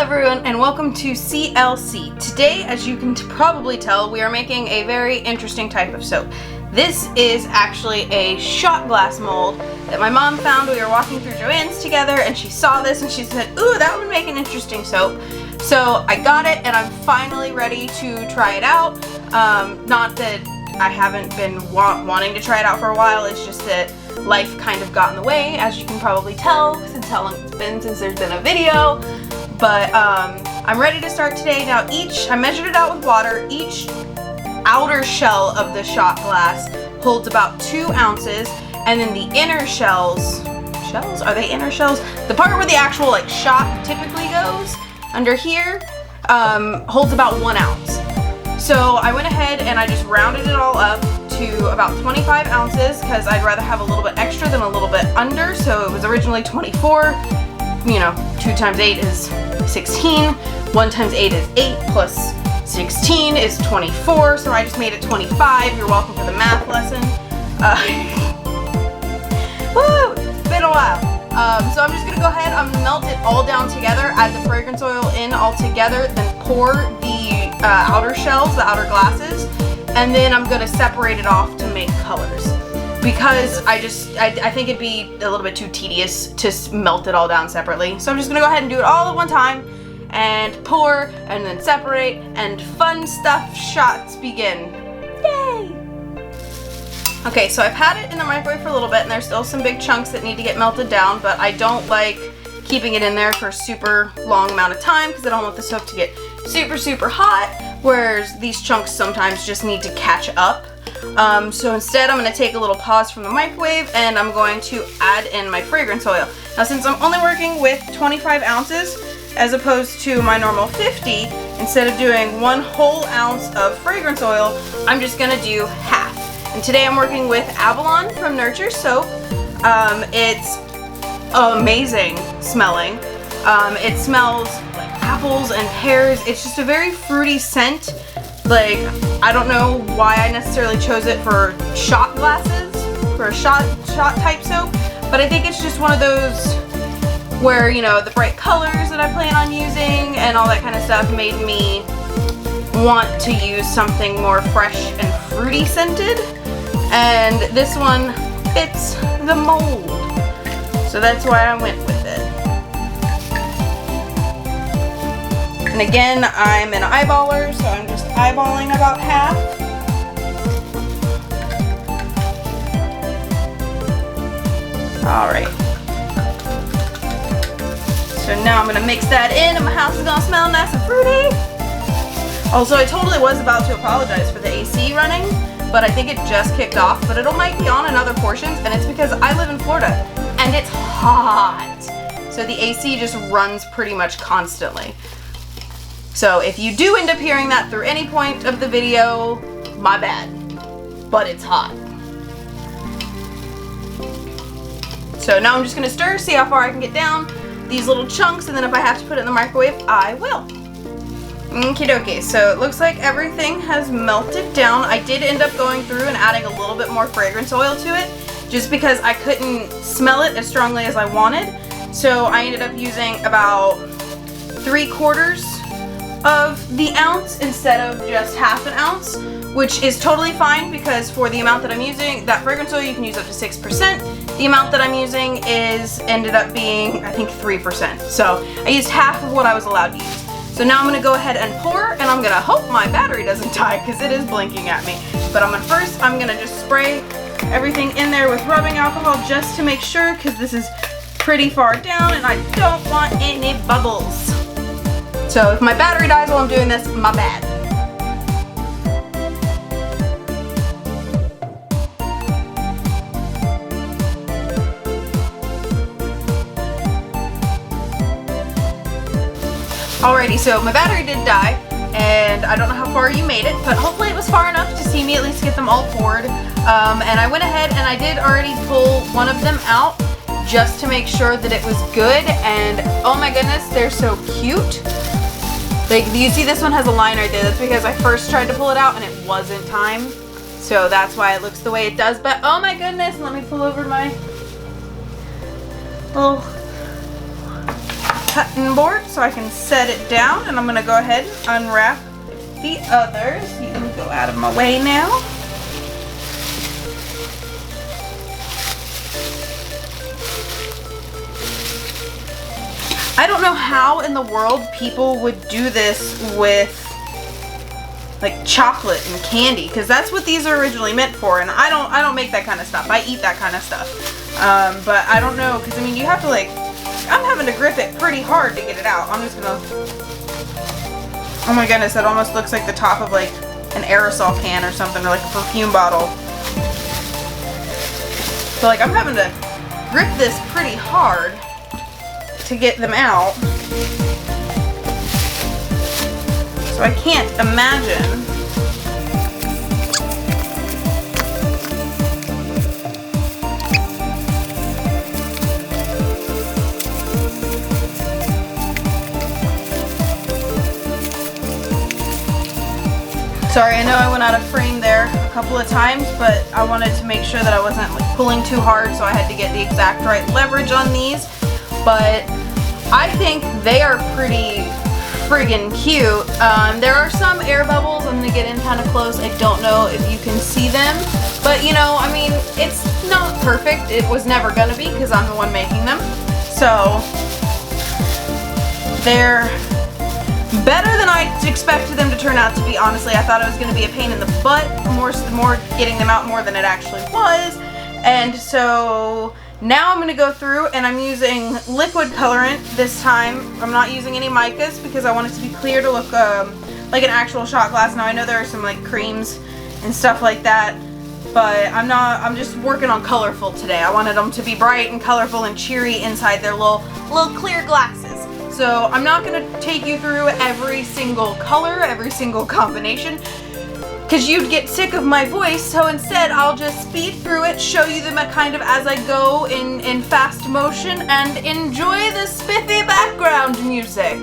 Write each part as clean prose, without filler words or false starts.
everyone, and welcome to CLC. Today, as you can probably tell, we are making a very interesting type of soap. This is actually a shot glass mold that my mom found. We were walking through Joann's together and she saw this and she said, ooh, that would make an interesting soap. So I got it and I'm finally ready to try it out. Not that I haven't been wanting to try it out for a while, it's just that life kind of got in the way, as you can probably tell since how long it's been since there's been a video. But I'm ready to start today. Now I measured it out with water. Each outer shell of the shot glass holds about 2 ounces, and then the inner shells, are they inner shells? The part where the actual like shot typically goes, under here, holds about 1 ounce. So I went ahead and I just rounded it all up to about 25 ounces because I'd rather have a little bit extra than a little bit under. So it was originally 24. You know, 2 times 8 is 16, 1 times 8 is 8, plus 16 is 24, so I just made it 25. You're welcome for the math lesson. Woo! It's been a while. So I'm just going to go ahead, I'm going to melt it all down together, add the fragrance oil in all together, then pour the outer shells, the outer glasses, and then I'm going to separate it off to make colors. Because I think it'd be a little bit too tedious to melt it all down separately. So I'm just gonna go ahead and do it all at one time and pour and then separate and fun stuff shots begin. Yay! Okay, so I've had it in the microwave for a little bit and there's still some big chunks that need to get melted down, but I don't like keeping it in there for a super long amount of time because I don't want the soap to get super hot, whereas these chunks sometimes just need to catch up. So instead I'm going to take a little pause from the microwave and I'm going to add in my fragrance oil. Now since I'm only working with 25 ounces as opposed to my normal 50, instead of doing 1 whole ounce of fragrance oil, I'm just going to do half. And today I'm working with Avalon from Nurture Soap. It's amazing smelling. It smells like apples and pears. It's just a very fruity scent. Like, I don't know why I necessarily chose it for shot glasses, for a shot type soap, but I think it's just one of those where, you know, the bright colors that I plan on using and all that kind of stuff made me want to use something more fresh and fruity scented, and this one fits the mold, so that's why I went with it. And again, I'm an eyeballer, so I'm just eyeballing about half. Alright. So now I'm going to mix that in and my house is going to smell nice and fruity. Also, I totally was about to apologize for the AC running, but I think it just kicked off, but it might be on in other portions, and it's because I live in Florida and it's hot. So the AC just runs pretty much constantly. So if you do end up hearing that through any point of the video, my bad, but it's hot. So now I'm just going to stir, see how far I can get down these little chunks, and then if I have to put it in the microwave, I will. Okie dokie, so it looks like everything has melted down. I did end up going through and adding a little bit more fragrance oil to it, just because I couldn't smell it as strongly as I wanted. So I ended up using about 3/4 of the ounce instead of just half an ounce, which is totally fine because for the amount that I'm using, that fragrance oil you can use up to 6%. The amount that I'm using ended up being, I think, 3%. So I used half of what I was allowed to use. So now I'm going to go ahead and pour, and I'm going to hope my battery doesn't die because it is blinking at me. But I'm going to just spray everything in there with rubbing alcohol just to make sure, because this is pretty far down and I don't want any bubbles. So if my battery dies while I'm doing this, my bad. Alrighty, so my battery did die, and I don't know how far you made it, but hopefully it was far enough to see me at least get them all poured. And I went ahead and I did already pull one of them out just to make sure that it was good, and oh my goodness, they're so cute. Like, you see this one has a line right there. That's because I first tried to pull it out and it wasn't time. So that's why it looks the way it does. But oh my goodness, let me pull over my little cutting board so I can set it down, and I'm gonna go ahead and unwrap the others. You can go out of my way now. I don't know how in the world people would do this with like chocolate and candy, because that's what these are originally meant for, and I don't make that kind of stuff. I eat that kind of stuff. But I don't know, because I mean you have to like, I'm having to grip it pretty hard to get it out. I'm just gonna, oh my goodness, that almost looks like the top of like an aerosol can or something, or like a perfume bottle. So like I'm having to grip this pretty hard to get them out. So I can't imagine. Sorry, I know I went out of frame there a couple of times, but I wanted to make sure that I wasn't like pulling too hard, so I had to get the exact right leverage on these. But I think they are pretty friggin' cute. There are some air bubbles. I'm gonna get in kind of close. I don't know if you can see them, but you know, I mean, it's not perfect. It was never gonna be because I'm the one making them. So they're better than I expected them to turn out to be, honestly. I thought it was gonna be a pain in the butt, more getting them out more than it actually was. And so now I'm gonna go through and I'm using liquid colorant this time. I'm not using any micas because I want it to be clear to look like an actual shot glass. Now I know there are some like creams and stuff like that, but I'm just working on colorful today. I wanted them to be bright and colorful and cheery inside their little clear glasses. So I'm not gonna take you through every single color, every single combination, because you'd get sick of my voice, so instead I'll just speed through it, show you them kind of as I go in fast motion, and enjoy the spiffy background music.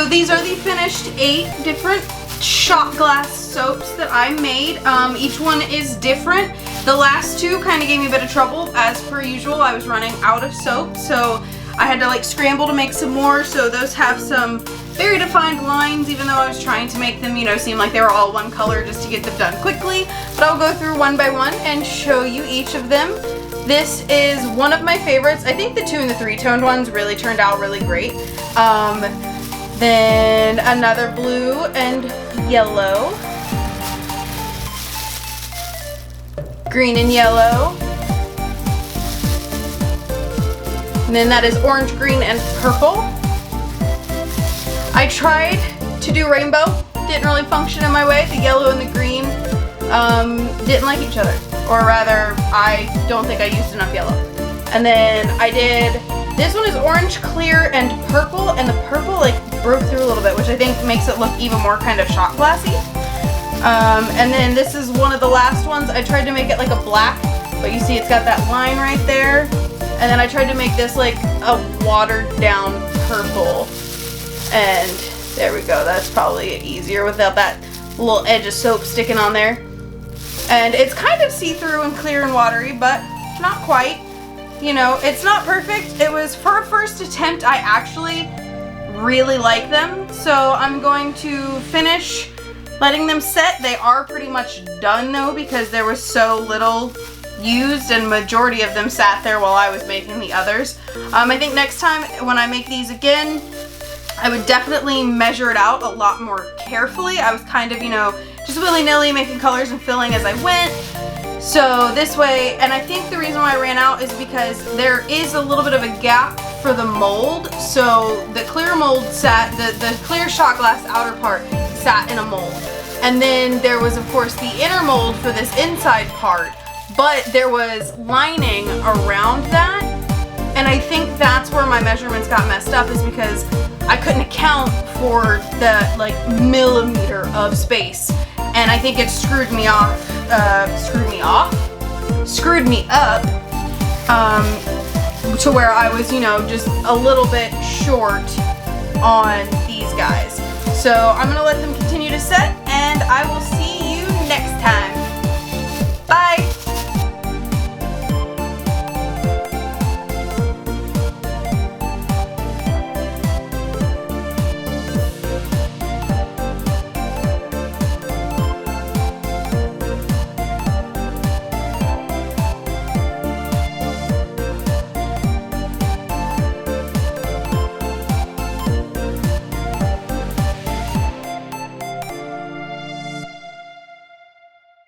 So these are the finished 8 different shot glass soaps that I made. Each one is different. The last 2 kind of gave me a bit of trouble. As per usual, I was running out of soap, so I had to like scramble to make some more. So those have some very defined lines, even though I was trying to make them, you know, seem like they were all one color just to get them done quickly. But I'll go through one by one and show you each of them. This is one of my favorites. I think the 2 and the 3-toned ones really turned out really great. Then another blue and yellow. Green and yellow. And then that is orange, green, and purple. I tried to do rainbow. Didn't really function in my way. The yellow and the green didn't like each other. Or rather, I don't think I used enough yellow. And then I did, this one is orange, clear, and purple. And the purple like broke through a little bit, which I think makes it look even more kind of shot glassy. And then this is one of the last ones. I tried to make it like a black, but you see it's got that line right there. And then I tried to make this like a watered down purple. And there we go. That's probably easier without that little edge of soap sticking on there. And it's kind of see-through and clear and watery, but not quite. You know, it's not perfect. It was for a first attempt. I actually really like them. So I'm going to finish letting them set. They are pretty much done though, because there was so little used and majority of them sat there while I was making the others. I think next time when I make these again, I would definitely measure it out a lot more carefully. I was kind of, you know, just willy-nilly making colors and filling as I went. So this way, and I think the reason why I ran out is because there is a little bit of a gap for the mold. So the clear mold sat, the clear shot glass outer part sat in a mold. And then there was of course the inner mold for this inside part, but there was lining around that. And I think that's where my measurements got messed up, is because I couldn't account for the like millimeter of space. And I think it screwed me up, to where I was, you know, just a little bit short on these guys. So I'm gonna let them continue to set, and I will see you next time. Bye.